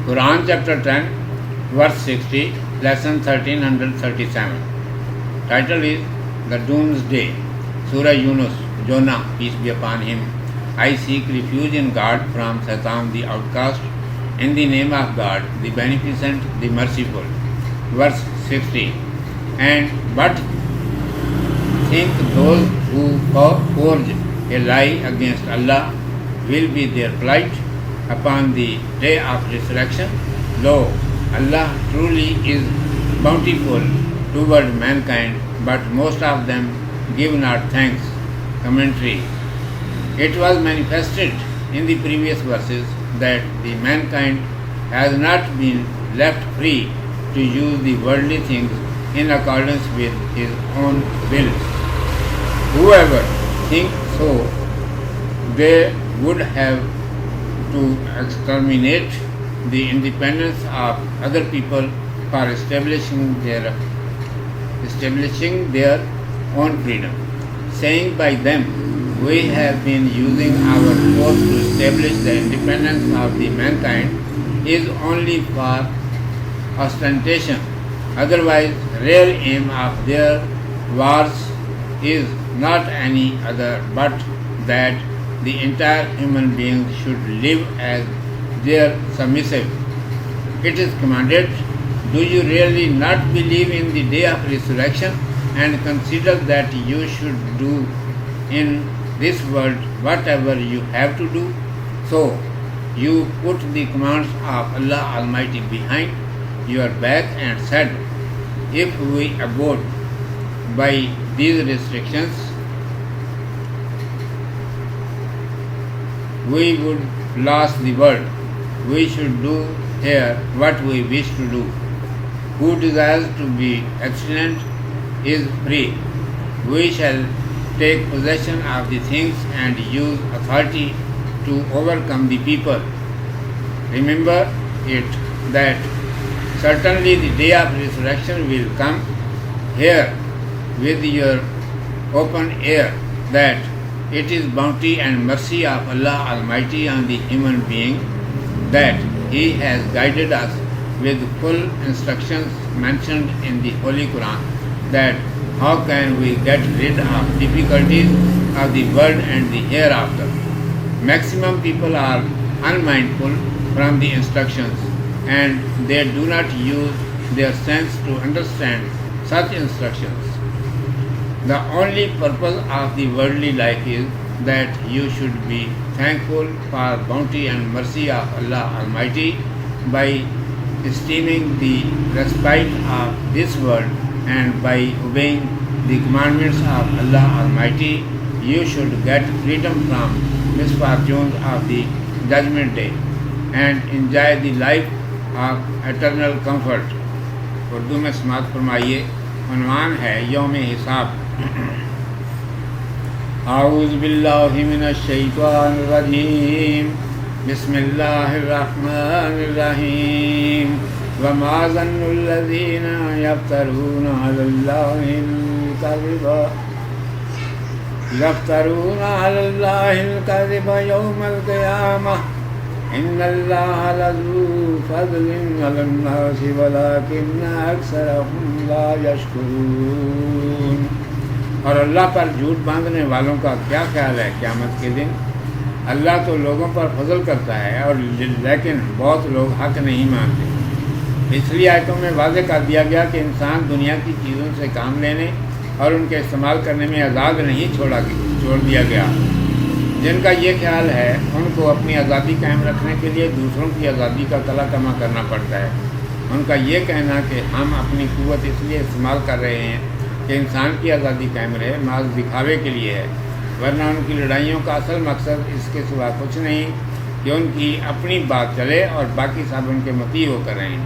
Quran chapter 10, verse 60, lesson 1337. Title is The Doomsday. Surah Yunus, Jonah, peace be upon him. I seek refuge in God from Satan the outcast, in the name of God, the beneficent, the merciful. Verse 60. But think those who forge a lie against Allah will be their plight upon the day of resurrection. Lo, Allah truly is bountiful toward mankind, but most of them give not thanks. Commentary. It was manifested in the previous verses that the mankind has not been left free to use the worldly things in accordance with his own will. Whoever thinks so, they would have to exterminate the independence of other people for establishing their own freedom, saying by them, we have been using our force to establish the independence of the mankind is only for ostentation. Otherwise, real aim of their wars is not any other but that the entire human beings should live as their submissive. It is commanded, do you really not believe in the day of resurrection and consider that you should do in this world whatever you have to do? So you put the commands of Allah Almighty behind your back and said, if we abode by these restrictions, we would lose the world. We should do here what we wish to do. Who desires to be excellent is free. We shall take possession of the things and use authority to overcome the people. Remember it that certainly the day of resurrection will come here with your open air, that it is bounty and mercy of Allah Almighty on the human being that He has guided us with full instructions mentioned in the Holy Quran, that how can we get rid of difficulties of the world and the hereafter. Maximum people are unmindful from the instructions, and they do not use their sense to understand such instructions. The only purpose of the worldly life is that you should be thankful for bounty and mercy of Allah Almighty by esteeming the respite of this world, and by obeying the commandments of Allah Almighty you should get freedom from misfortunes of the judgment day and enjoy the life of eternal comfort. Urdu میں سماعت فرمائیے. عنوان ہے یوم حساب. اعوذ باللہ من الشیطان الرجیم. بسم اللہ الرحمن الرحیم. وما ظن الذین یفترون علی اللہ الکذب یوم القیامہ ان اللہ لذو فضل علی الناس ولکن اکثرهم لا یشکرون. اور اللہ پر جھوٹ باندھنے والوں کا کیا خیال ہے قیامت کے دن؟ اللہ تو لوگوں پر فضل کرتا ہے اور لیکن بہت لوگ حق نہیں مانتے. پچھلی آیتوں میں واضح کر دیا گیا کہ انسان دنیا کی چیزوں سے کام لینے اور ان کے استعمال کرنے میں آزاد نہیں چھوڑ دیا گیا. جن کا یہ خیال ہے ان کو اپنی آزادی قائم رکھنے کے لیے دوسروں کی آزادی کا کلا کما کرنا پڑتا ہے. ان کا یہ کہنا کہ ہم اپنی قوت اس لیے استعمال کر رہے ہیں کہ انسان کی آزادی قائم رہے محض دکھاوے کے لیے ہے، ورنہ ان کی لڑائیوں کا اصل مقصد اس کے سوا کچھ نہیں کہ ان کی اپنی بات چلے اور باقی سب ان کے مطیع ہو کر رہیں.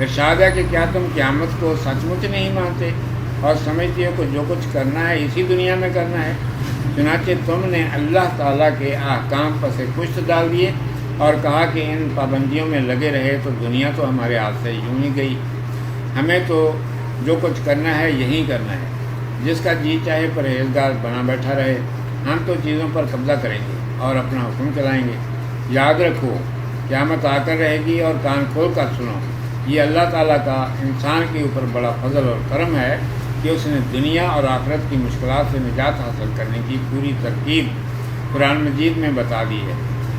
ارشاد ہے کہ کیا تم قیامت کو سچ مچ نہیں مانتے اور سمجھتے ہو کہ جو کچھ کرنا ہے اسی دنیا میں کرنا ہے؟ چنانچہ تم نے اللہ تعالیٰ کے احکام پس پشت ڈال دیے اور کہا کہ ان پابندیوں میں لگے رہے تو دنیا تو ہمارے ہاتھ سے یوں ہی گئی. ہمیں تو جو کچھ کرنا ہے یہی کرنا ہے. جس کا جی چاہے پرہیزگار بنا بیٹھا رہے. ہم تو چیزوں پر قبضہ کریں گے اور اپنا حکم چلائیں گے. یاد رکھو قیامت آ کر رہے گی اور کان کھول کر سنو۔ یہ اللہ تعالیٰ کا انسان کے اوپر بڑا فضل اور کرم ہے کہ اس نے دنیا اور آخرت کی مشکلات سے نجات حاصل کرنے کی پوری ترکیب قرآن مجید میں بتا دی ہے۔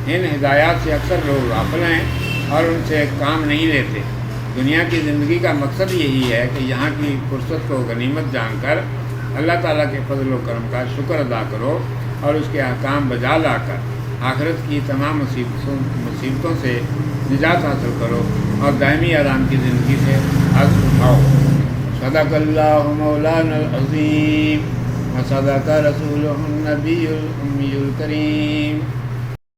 ان ہدایات سے اکثر لوگ غافل ہیں اور ان سے کام نہیں لیتے۔ دنیا کی زندگی کا مقصد یہی ہے کہ یہاں کی فرصت کو غنیمت جان کر اللہ تعالیٰ کے فضل و کرم کا شکر ادا کرو اور اس کے احکام بجا لا کر آخرت کی تمام مصیبتوں سے نجات حاصل کرو اور دائمی آرام کی زندگی سے حظ اٹھاؤ۔ صدق اللہ مولانا العظیم و صدق رسولہ النبی الامی الکریم۔